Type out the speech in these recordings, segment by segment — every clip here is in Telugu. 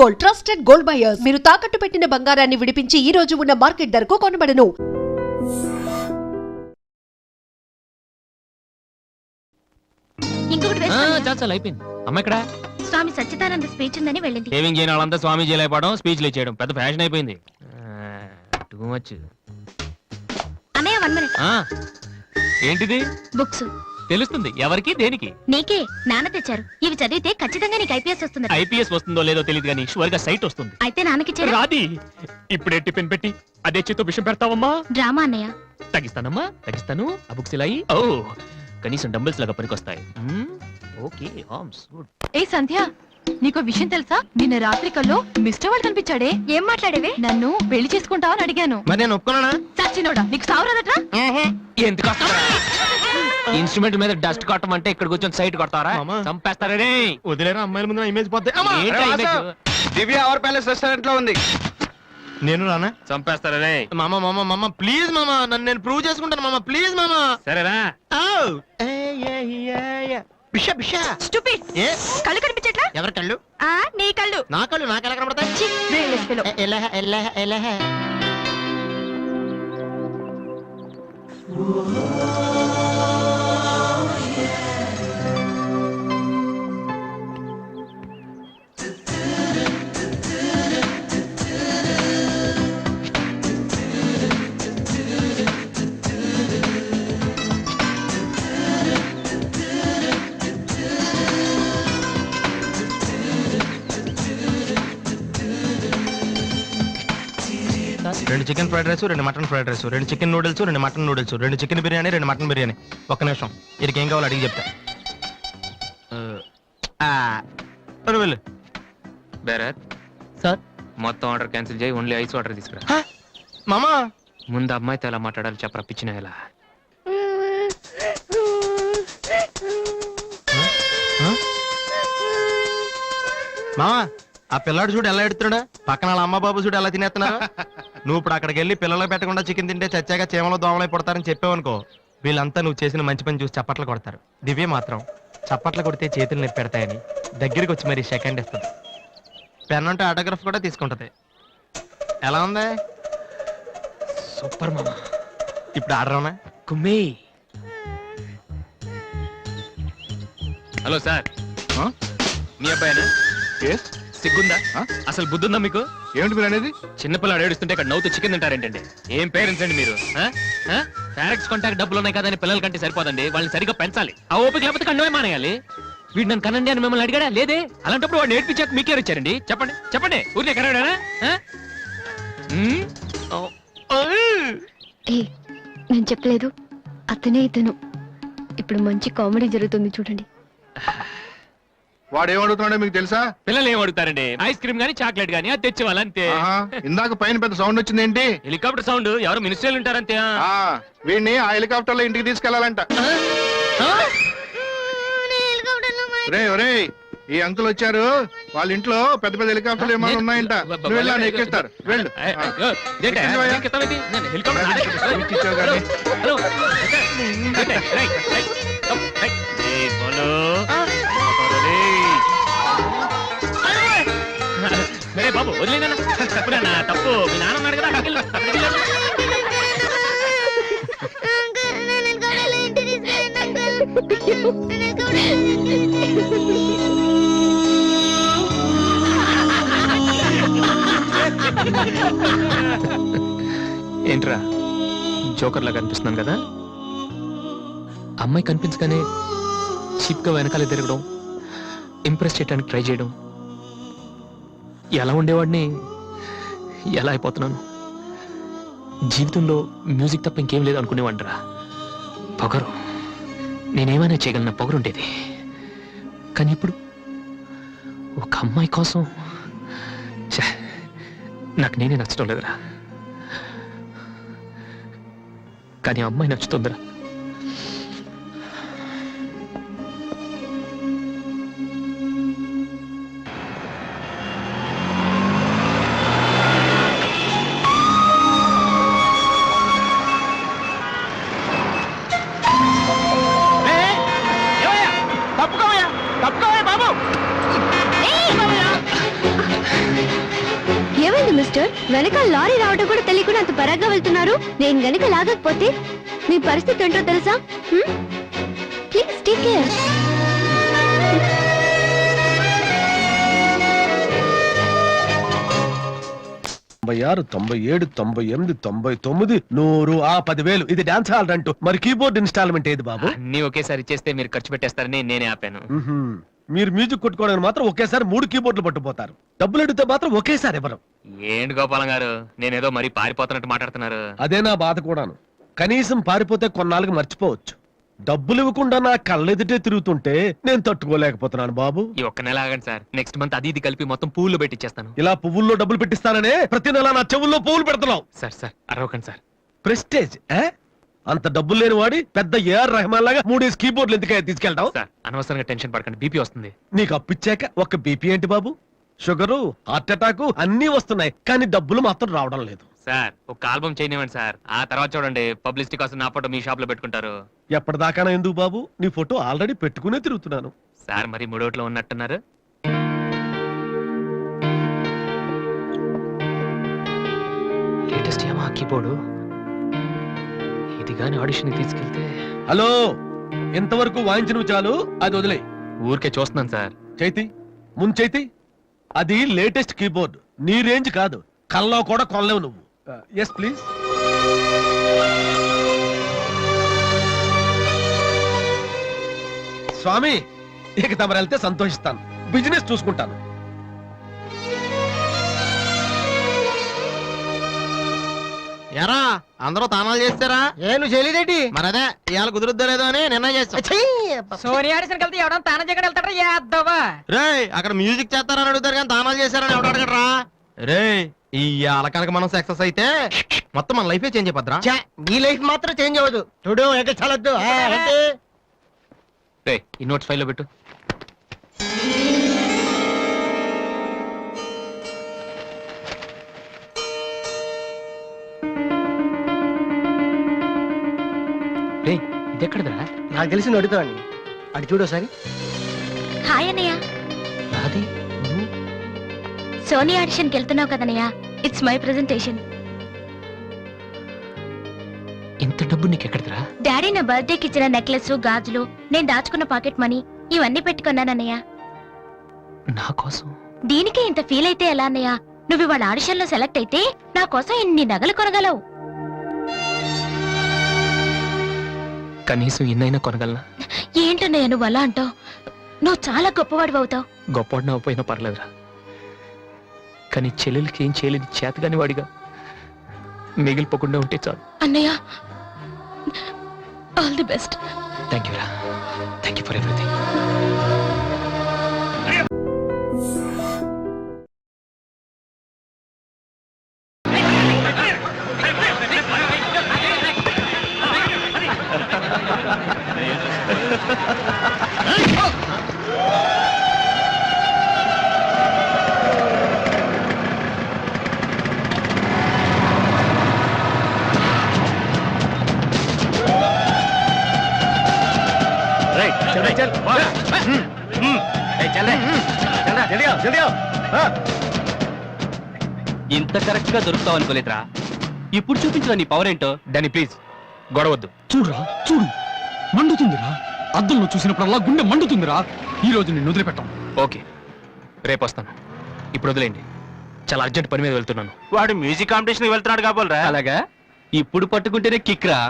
Gold, trusted gold buyers. మీరు తాకట్టు పెట్టిన బంగారాన్ని విడిపించి ఈ రోజు ఉన్న మార్కెట్ ధరకు కొనబడను. ఇంకొకటి చాలు అయిపోయింది. అమ్మ ఇక్కడ స్వామి సచ్చిదానంద స్పీచ్ ఉందని వెళ్ళింది. సేవింగ్ చేయని వాళ్ళంతా స్వామీజీ అయిపోవడం, స్పీచ్లు ఇచ్చేయడం పెద్ద ఫ్యాషన్ అయిపోయింది. Too much. అన్నయ్య 1 minute. ఏంటిది? బుక్స్. తెలుస్తుంది ఎవరికి దేనికి? నీకే. నాన్న తెచ్చారు. ఇవి చదివితే ఖచ్చితంగా నీకు ఐపీఎస్ వస్తుంది. ఐపీఎస్ వస్తుందో లేదో తెలియదు కానీ షువర్ గా సైట్ వస్తుంది. అయితే నాన్నకిచ్చారు. రాది ఇప్పుడే టిఫిన్ పెట్టి అదే చేతో విషయం పెడతావమ్మా. డ్రామా అన్నయ్య. తగ్గిస్తానమ్మా, తగ్గిస్తాను. ఆ బుక్స్ ఇలా ఓ కనీసం డంబుల్స్ లాగా పనికొస్తాయి. Okay హామ్స్ good. ఏ సంధ్య, నీకో విషయం తెలుసా? నిన్న రాత్రి కల్లో మిస్టర్ వాడు కనిపించాడే. ఏం మాట్లాడేవే? నన్ను పెళ్లి చేసుకుంటావని అడిగాను. మరి నేను ఒప్పుకున్నానా? సచ్చినోడా, నీకు సావరాదట్రా? ఎందుకు ఇన్స్ట్రుమెంట్ మీద డస్ట్ కొట్టం అంటే ఇక్కడ కూర్చొని సైట్ కొడతారా? చంపేస్తారే. వదిలేరా, అమ్మాయిల ముందు ఇమేజ్ పోతే. దివ్య అవర్ ప్యాలెస్ రెస్టారెంట్ లో ఉంది. నేను రానా? చంపేస్తారే. మామ మామ మామ ప్లీజ్ మామ, నన్ను నేను ప్రూవ్ చేసుకుంటాను మామ, ప్లీజ్ మామ. సరేరా. బిషా బిషా స్టూపిడ్. కళ్ళు కనిపించట్లా? ఎవరి కళ్ళు? నీ కళ్ళు. నా కళ్ళు నాకు ఎలా కనబడతాయి? రెండు చికెన్ ఫ్రైడ్ రైస్, రెండు మటన్ ఫ్రైడ్ రైస్, రెండు చికెన్ నూడిల్స్, రెండు మటన్ నూడిల్స్, రెండు చికెన్ బిర్యానీ, రెండు మటన్ బిర్యానీ. ఒక్క నిమిషం, వీరికి ఏం కావాలో అడిగి చెప్తా. వెళ్ళు. బేరత్ సార్, మొత్తం ఆర్డర్ క్యాన్సిల్ చేయి, ఓన్లీ ఐస్ వాటర్ తీసుకురా. మామా ముందు అమ్మాయితో ఎలా మాట్లాడాలి చెప్పరా, పిచ్చిన ఎలా? మామా ఆ పిల్లాడు చూడు ఎలా ఎడుతున్నాడా, పక్కన వాళ్ళ అమ్మ బాబు చూడు ఎలా తినేస్తున్నారా. నువ్వు ఇప్పుడు అక్కడికి వెళ్ళి పిల్లలకు పెట్టకుండా చికెన్ తింటే చచ్చాక చీమలో దోమలై పడతారని చెప్పావనుకో, వీళ్ళంతా నువ్వు చేసిన మంచి పని చూసి చప్పట్లు కొడతారు. దివ్య మాత్రం చప్పట్లు కొడితే చేతులు నొప్పి పెడతాయని దగ్గరికి వచ్చి మరి సెకండ్ ఇస్తుంది. పెన్ అంటే ఆటోగ్రాఫ్ కూడా తీసుకుంటది. ఎలా ఉంది? సూపర్ మామా. ఇప్పుడు ఆర్డర్ అవునా? కుమ్మి. హలో సార్, మీ అబ్బాయినా? సిగ్గుందా? అసలు బుద్ధుందా మీకు? ఏమిటి మీరు అనేది? చిన్నపిల్లడు ఏడుస్తుంటే ఇక్కడ నవ్వుతూ చికెన్ తింటారేంటండి? ఏం పేరెంట్స్ అండి మీరు? ఫారెక్స్ కాంటాక్ట్ డబ్బులు ఉన్నాయి కదా అని పిల్లల కంటే సరిపోదండి, వాళ్ళని సరిగ్గా పెంచాలి. ఆ ఓపిక లేకపోతే కండమే మానేయాలి. వీడు నన్ను కనండి అని మిమ్మల్ని అడిగాడా? లేదే. అలాంటప్పుడు వాడు నేర్పించాక మీకే ఇచ్చారండి. చెప్పండి చెప్పండి, ఊరికే కనడానా? నేను చెప్పలేదు, అతనే ఇతను. ఇప్పుడు మంచి కామెడీ జరుగుతుంది చూడండి. వాడు ఏమడుగుతున్నాడో మీకు తెలుసా? పిల్లలు ఏం అడుగుతారండి? ఐస్ క్రీమ్ గానీ చాక్లెట్ గానీ అది తెచ్చేవాళ్ళు అంతే. ఇందాక పైన పెద్ద సౌండ్ వచ్చింది ఏంటి? Helicopter sound. ఎవరు మినిస్టర్లు ఉంటారంతే. వీడిని ఆ హెలికాప్టర్ లో ఇంటికి తీసుకెళ్లాలంట. రే ఒరే, ఈ అంకుల్ వచ్చారు, వాళ్ళ ఇంట్లో పెద్ద పెద్ద హెలికాప్టర్లు ఏమైనా ఉన్నాయంట. నువ్వు వెళ్ళాను ఎక్కిస్తారు, వెళ్ళు. బాబు వదిలేనా? తప్పు, మీ నాన్న ఉన్నాడు కదా. ఏంట్రా జోకర్ లాగా కనిపిస్తున్నాను కదా? అమ్మాయి కనిపించగానే చీప్ గా వెనకాల తిరగడం, ఇంప్రెస్ చేయడానికి ట్రై చేయడం, ఎలా ఉండేవాడిని ఎలా అయిపోతున్నాను. జీవితంలో మ్యూజిక్ తప్ప ఇంకేం లేదు అనుకునేవాడిరా. పొగరు, నేనేమైనా చేయగలన పొగరుండేది. కానీ ఇప్పుడు ఒక అమ్మాయి కోసం నాకు నేనే నచ్చడం లేదురా. కానీ అమ్మాయి నచ్చుతుందిరా. మిస్టర్ వెనక లారీ రావడం కూడా తెలియకుండా అంత పరాగ్గా వెళ్తున్నారు. నేను గనక లాగకపోతే మీ పరిస్థితి ఏంటో తెలుసా? Please take care. 96, 97, 98, 99, 100, 10,000. ఇది డాన్స్ హాల్ అంటూ. మరి కీబోర్డ్ ఇన్స్టాల్మెంట్ ఏది బాబు? అన్ని ఒకేసారి ఇచ్చేస్తే మీరు ఖర్చు పెట్టేస్తారని నేనే ఆపాను. మీరు మ్యూజిక్ కొట్టుకోవడానికి మాత్రం ఒకేసారి 3 కీబోర్డులు పట్టుపోతారు. డబ్బులు అడిగితే మాత్రం ఒకేసారి ఇవ్వరు. ఏంటి గోపాలం గారు, నేనేదో మరీ పారిపోతున్నట్టు మాట్లాడుతున్నారు. అదే నా బాధ కూడాను. కనీసం పారిపోతే కొన్నాళ్ళకి మర్చిపోవచ్చు. డబ్బులు ఇవ్వకుండా నా కళ్ళెదుటే తిరుగుతుంటే నేను తట్టుకోలేకపోతున్నాను బాబు. ఈ ఒక్క నెల ఆగండి సార్, నెక్స్ట్ మంత్ అది ఇది కలిపి మొత్తం పూలు పెట్టిచ్చేస్తాను. ఇలా పువ్వుల్లో డబ్బులు పెట్టిస్తాననే ప్రతి నెల నా చెవుల్లో పువ్వులు పెడుతున్నావు. సార్ సార్ అరవకండి సార్. ప్రెస్టేజ్ అంత డబ్బులు లేని వాడి పెద్ద ఏఆర్ రెహమాన్ లాగా 3 కీబోర్డులు ఎందుకయ్యా తీసుకెళ్తావు? సార్ అనవసరంగా టెన్షన్ పడకండి, బీపీ వస్తుంది. నీకు అప్పిచ్చాక ఒక్క బీపీ ఏంటి బాబు? షుగరు, హార్ట్ అటాక్ అన్నీ వస్తున్నాయి, కానీ డబ్బులు మాత్రం రావడం లేదు. సార్ ఒక ఆల్బమ్ చేయనివ్వండి సార్, ఆ తర్వాత చూడండి పబ్లిసిటీ కోసం నా ఫోటో మీ షాప్ లో పెట్టుకుంటారు. ఎప్పటిదాకా ఎందుకు బాబు? నీ ఫోటో ఆల్రెడీ పెట్టుకునే తిరుగుతున్నాను. సార్ మరి మూడోట్లో ఉన్నట్టున్నారు. లేటెస్ట్ ఏమో కీబోర్డు, ఇది గాని ఆడిషన్ తీసుకెళ్తే. హలో, ఇంతవరకు వాయించిన చాలు, అది వదిలే. ఊరికే చూస్తున్నాను సార్. చైతి ముంచైతి, అది లేటెస్ట్ కీబోర్డ్, నీ రేంజ్ కాదు. కల్లో కూడా కొనలేవు నువ్వు. Yes please. స్వామి, ఇక తమరు వెళ్తే సంతోషిస్తాను. బిజినెస్ చూసుకుంటాను. ఎరా అందరూ తానాలు చేస్తారా? ఏను చేయలేదేంటి? మరి అదే ఇవాళ కుదురుద్దో లేదో అని నిర్ణయం చేస్తా. సోనియా ఆడిషన్ కలిసి ఎవడం తానం చేయడం వెళ్తాడా? యాదవా రే, అక్కడ మ్యూజిక్ చేస్తారని అడుగుతారు కానీ తానాలు చేస్తారని ఎవడు అడగడరా? రే, ఈ కనుక మనం సక్సెస్ అయితే మొత్తం మన లైఫే చేంజ్ అయిపోద్రా. నీ లైఫ్ మాత్రం చేంజ్ అవ్వదు. చూడు ఎక్కడ చాలద్దు. ఈ నోట్స్ ఫైల్ లో పెట్టు. రే, ఇది ఎక్కడదా? నాకు తెలిసి అడుగుతావని అడి చూడు ఒకసారి. హాయ్ అన్నయ్య. అది సోనీ ఆడిషన్కి వెళ్తున్నావు కదన్నయ్య. It's my presentation. ఇంత డబ్బు నీకు ఎక్కడదరా? డాడీ నా బర్త్డేకి ఇచ్చిన నెక్లెస్, గాజులు, నేను దాచుకున్న పాకెట్ మనీ ఇవన్నీ పెట్టుకున్నానన్నయ్య. నా కోసం? దీనికి ఇంత ఫీల్ అయితే ఎలా అన్నయ్య? నువ్వు ఇవాళ ఆడిషన్ లో సెలెక్ట్ అయితే నా కోసం ఇన్ని నగలు కొనగలవు. కనీసం ఇన్నైనా కొనగలనా? ఏంటన్నయ్య నువ్వు అలా అంటావు? నువ్వు చాలా గొప్పవాడు అవుతావు. గొప్పవాడిని అవ్వపోయినా పర్లేదురా, కానీ చెల్లెలకి ఏం చేయలేని చేతగాని వాడిగా మిగిలిపోకుండా ఉంటే చాలు. అన్నయ్య, all the best. Thank you రా, థ్యాంక్ యూ ఫర్ ఎవ్రీథింగ్. ఇంత కరెక్ట్ గా దొరుకుతావు అనుకోలేదురా. ఇప్పుడు చూపించు నీ పవర్ ఏంటో. డానీ ప్లీజ్ గొడవద్దు. చూడురా, చూడు, మండుతుందిరా. అద్దంలో చూసినప్పుడల్లా గుండె మండుతుందిరా. ఈ రోజు నిన్ను వదిలిపెట్టాం. ఓకే, రేపు వస్తాను. ఇప్పుడు వదిలేండి, చాలా అర్జెంట్ పని మీద వెళ్తున్నాను. వాడు మ్యూజిక్ కాంపిటీషన్ వెళ్తున్నాడు కాబోలరా. అలాగా? ఇప్పుడు పట్టుకుంటేనే కిక్ రా.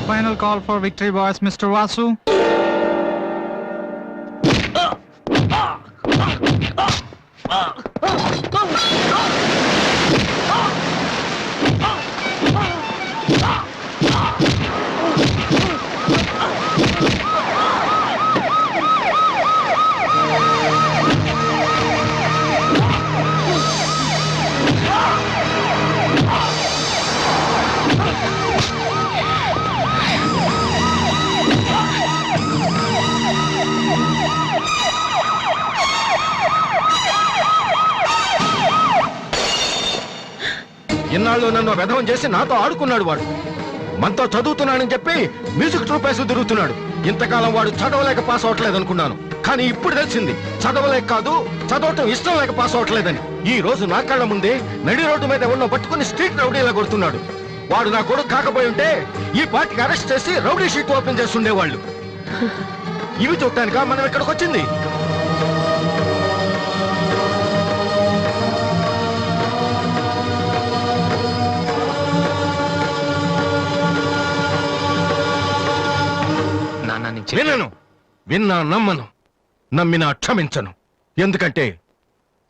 final call for victory, boys. Mr. Vasu. ఇన్నాళ్ళు నన్ను వెధవం చేసి నాతో ఆడుకున్నాడు వాడు. మనతో చదువుతున్నానని చెప్పి మ్యూజిక్ ట్రూప్ వేసి తిరుగుతున్నాడు. ఇంతకాలం వాడు చదవలేక పాస్ అవట్లేదు అనుకున్నాను, కానీ ఇప్పుడు తెలిసింది చదవలేక కాదు, చదవటం ఇష్టం లేక పాస్ అవట్లేదని. ఈ రోజు నా కళ్ళ ముందే నడి రోడ్డు మీద ఉన్న పట్టుకుని స్ట్రీట్ రౌడీలా కొడుతున్నాడు. వాడు నా కొడుకు కాకపోయి ఉంటే ఈ పార్టీకి అరెస్ట్ చేసి రౌడీ షీట్ ఓపెన్ చేస్తుండేవాళ్ళు. ఇవి చూడటానిక మనం ఇక్కడికి వచ్చింది. వినను, విన్నా నమ్మను, నమ్మినా క్షమించను. ఎందుకంటే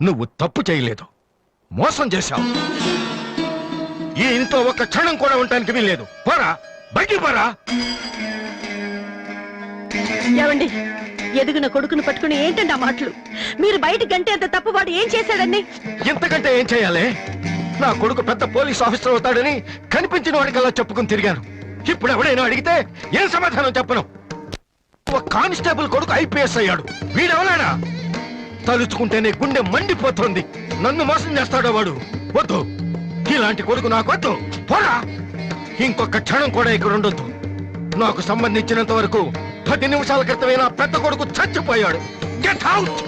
నువ్వు తప్పు చేయలేదు, మోసం చేశావు. ఈ ఇంట్లో ఒక్క క్షణం కూడా ఉండటానికి వీల్లేదు. పోరా, బయటికి పోరా. ఏమండి, ఎదిగిన కొడుకును పట్టుకుని ఏంటండి ఆ మాటలు? మీరు బయటికి గంటే అంత తప్పు వాడు ఏం చేశాడండి? ఇంతకంటే ఏం చేయాలి? నా కొడుకు పెద్ద పోలీస్ ఆఫీసర్ అవుతాడని కనిపించిన వాడికల్లా చెప్పుకుని తిరిగాను. ఇప్పుడు ఎవడైనా అడిగితే ఏం సమాధానం చెప్పను. ఒక కానిస్టేబుల్ కొడుకు ఐపీఎస్ అయ్యాడు. వీడెవలాడా? తలుచుకుంటేనే గుండె మండిపోతుంది. నన్ను మోసం చేస్తాడో వాడు. వద్దు, ఇలాంటి కొడుకు నాకు వద్దు. పోరా, ఇంకొక క్షణం కూడా ఇక్కడ ఉండొద్దు. నాకు సంబంధించినంత వరకు 10 నిమిషాల క్రితమే నా పెద్ద కొడుకు చచ్చిపోయాడు. Get out.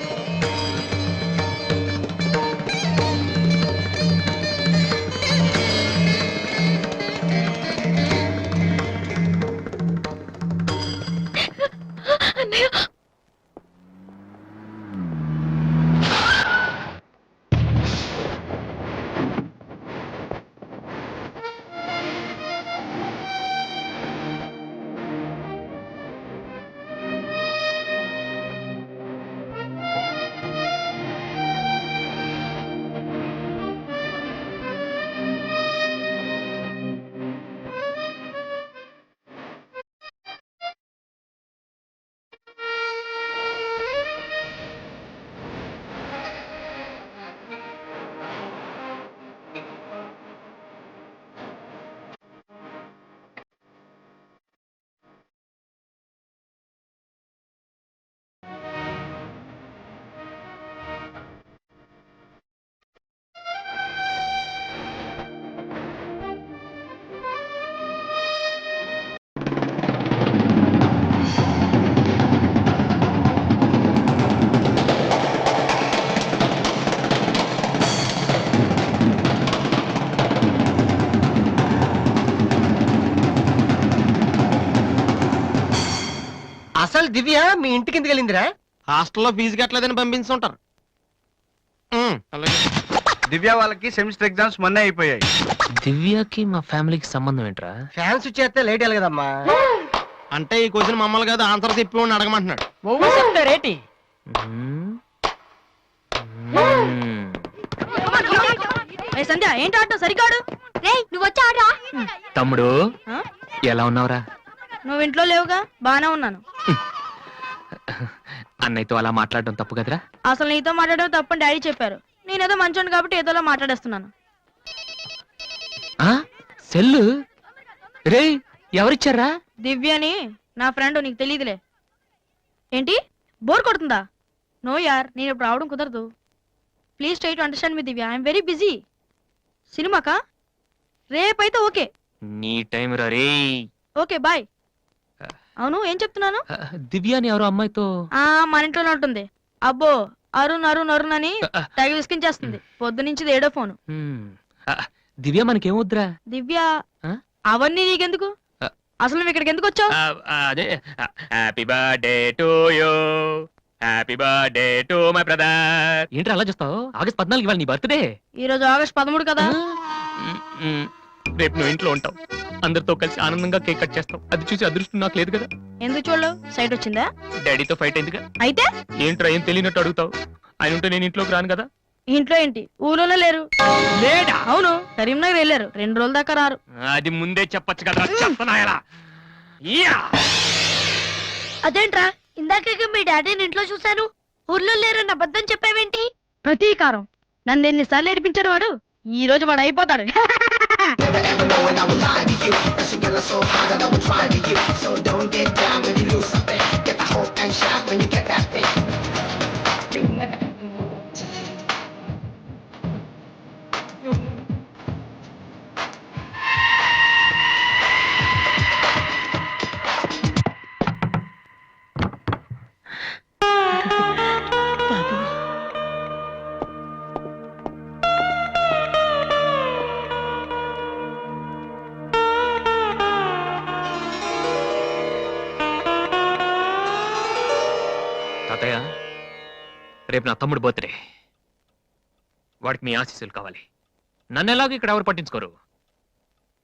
అసలు దివ్య మీ ఇంటికి ఎందుకు వెళ్ళిందిరా? హాస్టల్లో ఫీజు కట్టలేదని పంపించుంటారు. దివ్య వాళ్ళకి సెమిస్టర్ ఎగ్జామ్స్ మొన్నే అయిపోయాయి. దివ్యకి మా ఫ్యామిలీకి సంబంధం ఏంట్రా? ఫ్యాన్స్ చేస్తే లేట్ అయ్యాలి కదమ్మా. అంటే ఈ క్వశ్చన్ మమ్మల్ని కాదు, ఆన్సర్ చెప్పి వాడిని అడగమంటున్నాడు. రేటి సంధ్య ఏంటి ఆటో సరికాడు? నువ్వు వచ్చి ఆడరా. తమ్ముడు ఎలా ఉన్నావురా? నువ్వు ఇంట్లో లేవుగా, బానే ఉన్నాను. అన్నయ్యతో అలా మాట్లాడడం తప్పు కదరా? అసలు నీతో మాట్లాడడం తప్పని డాడీ చెప్పారు. నేనేదో మంచోడు కాబట్టి ఏదోలా మాట్లాడేస్తున్నాను. సెల్లు రే ఎవరిచ్చారా? దివ్యని, నా ఫ్రెండ్, నీకు తెలియదులే. ఏంటి బోర్ కొడుతుందా? నో యార్, నేను ఇప్పుడు రావడం కుదరదు. Please try to understand me Divya, I'm very busy. సినిమాకా? రేపైతే ఓకే. నీ టైం రా రే. Okay bye. అవును, ఏం చెప్తున్నాను? దివ్య అని ఎవరో అమ్మాయితో మన ఇంట్లోనే ఉంటుంది. అబ్బో, అరుణ్ అరుణ్ అరుణ్ అని తెగ విసికించేస్తుంది. పొద్దు నుంచి ఏడో ఫోను. దివ్య మనకేమొద్దురా? దివ్య అవన్నీ నీకెందుకు? అసలు నువ్వు ఇక్కడికి ఎందుకు వచ్చావు? అదే happy birthday to you, happy birthday to my brother. ఏంట్రా అలా చూస్తావు? ఆగస్ట్ 14 ఇవాళ నీ బర్త్డే. ఈ రోజు ఆగస్ట్ 13 కదా. రేపు నువ్వు ఇంట్లో ఉంటావు, అందరితో కలిసి ఆనందంగా కేక్ కట్ చేస్తాం. అది చూసి అదృష్టం నాకు లేదు కదా. ఎందుకు చూడలేవు? సైట్ వచ్చిందా? డాడీతో ఫైట్ అయిందిగా. అయితే ఏంట్రా ఏం తెలియనట్టు అడుగుతావు? ఆయన ఉంటే నేను ఇంట్లోకి రాను కదా. ఇంట్లో ఏంటి? ఊళ్ళోనే లేరు. లేడా? అవును, కరీంనగర్ వెళ్ళారు. 2 రోజుల దాకా రారు. అది ముందే చెప్పొచ్చు కదా. చెప్పనాయలా అదేంట్రా ఇందాక మీ డాడీని ఇంట్లో చూశాను, ఊర్లో లేరన్న అబద్ధం చెప్పావేంటి? ప్రతీకారం. నన్ను ఎన్నిసార్లు ఏడిపించాడు వాడు. ఈ రోజు వాడు అయిపోతాడు. తాతయ్య, రేపు నా తమ్ముడు బర్త్డే. వాడికి మీ ఆశీస్సులు కావాలి. నన్ను ఎలాగో ఇక్కడ ఎవరు పట్టించుకోరు.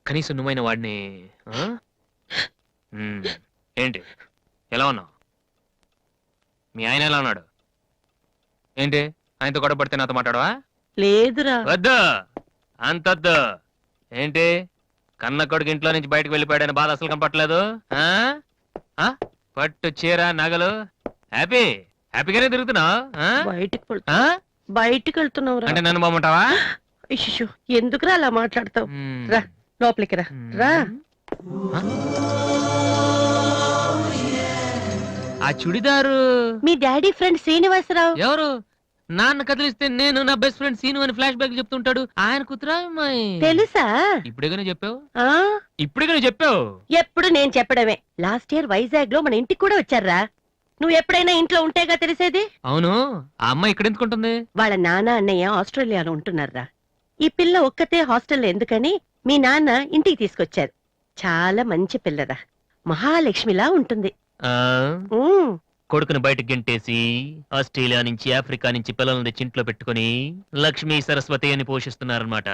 కనీసం నువ్వైన వాడిని ఆ? ఏంటి ఎలా ఉన్నావు? మీ ఆయన ఎలా ఉన్నాడు? ఏంటి ఆయనతో గొడవ పడితే నాతో మాట్లాడవా? లేదురా. వద్దు, అంతొద్దు. ఏంటి కన్న కొడుకు ఇంట్లో నుంచి బయటకు వెళ్ళిపోయాడని బాధ అసలు కనపట్లేదు. పట్టు చీర నగలు హ్యాపీగానే తిరుగుతున్నావు. బయటికి వెళ్తున్నావు అంటే నన్ను బాగుంటావా? ఎందుకురా అలా మాట్లాడతావు? రా లోపలికి రా. రా. ఆ చుడిదారు మీ డాడీ ఫ్రెండ్ శ్రీనివాసరావు. ఎవరు? నాన్న కదిలిస్తే నేను నా బెస్ట్ ఫ్రెండ్ సీను అని ఫ్లాష్ బ్యాక్ చెప్తుంటాడు. ఆయన కూతురా అమ్మాయి? తెలుసా? ఇప్పుడేగానే చెప్పావు. ఆ ఇప్పుడేగానే చెప్పావు. ఎప్పుడు నేను చెప్పడమే. లాస్ట్ ఇయర్ వైజాగ్ లో మన ఇంటికి కూడా వచ్చారా. నువ్వు ఎప్పుడైనా ఇంట్లో ఉంటేగా తెలిసేది. అవును, ఆ అమ్మాయి ఇక్కడ ఎందుకుంటుంది? వాళ్ళ నాన్న అన్నయ్య ఆస్ట్రేలియాలో ఉంటున్నారా. ఈ పిల్ల ఒక్కతే హాస్టల్లో ఎందుకని మీ నాన్న ఇంటికి తీసుకొచ్చారు. చాలా మంచి పిల్లరా, మహాలక్ష్మిలా ఉంటుంది. కొడుకుని బయటకు గెంటేసి ఆస్ట్రేలియా నుంచి ఆఫ్రికా నుంచి పిల్లల్ని తెచ్చి ఇంట్లో పెట్టుకుని లక్ష్మీ సరస్వతి అని పోషిస్తున్నారన్నమాట.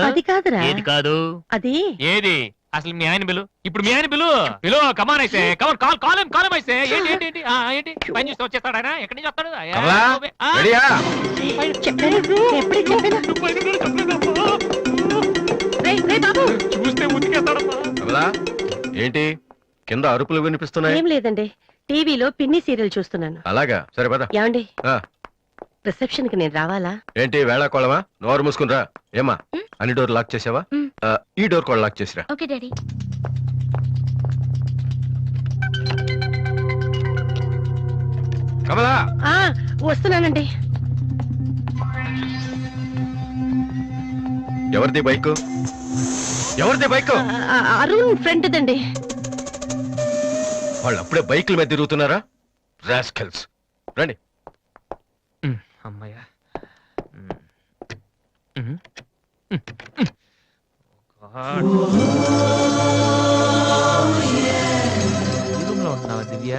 అది కాదురా. ఏది కాదు? అది ఏది అసలు? మీ ఆయన బిలు. ఇప్పుడు మీ ఆయన బిలు కమాన్ అయితే కాలం అయితే ఏంటి ఏంటి ఏంటి ఏంటి పని చూస్తే వచ్చేస్తాడు ఆయన? ఎక్కడి నుంచి వస్తాడు? చూస్తే ఉతికేస్తాడమ్మా. ఏంటి కింద అరుపులు వినిపిస్తున్నాయి? ఏం లేదండి, టీవీలో పిన్ని సీరియల్ చూస్తున్నాను. అలాగా, సరే పద. ఏమండి రిసెప్షన్ కి నేను రావాలా? ఏంటి వేళాకోళమా? నోరు మూసుకుని రా. ఏమా అన్ని డోర్ లాక్ చేసావా? ఈ డోర్ కూడా లాక్ చేసిరా. Okay daddy. కమలా వస్తున్నానండి. ఎవరిది బైక్? ఎవరిది బైక్? అరుణ్ ఫ్రెండ్ దండి. వాళ్ళు అప్పుడే బైకుల మీద తిరుగుతున్నారా? రాస్కల్స్. రండి. అమ్మాయ్యా. ఉన్నావా దివ్య?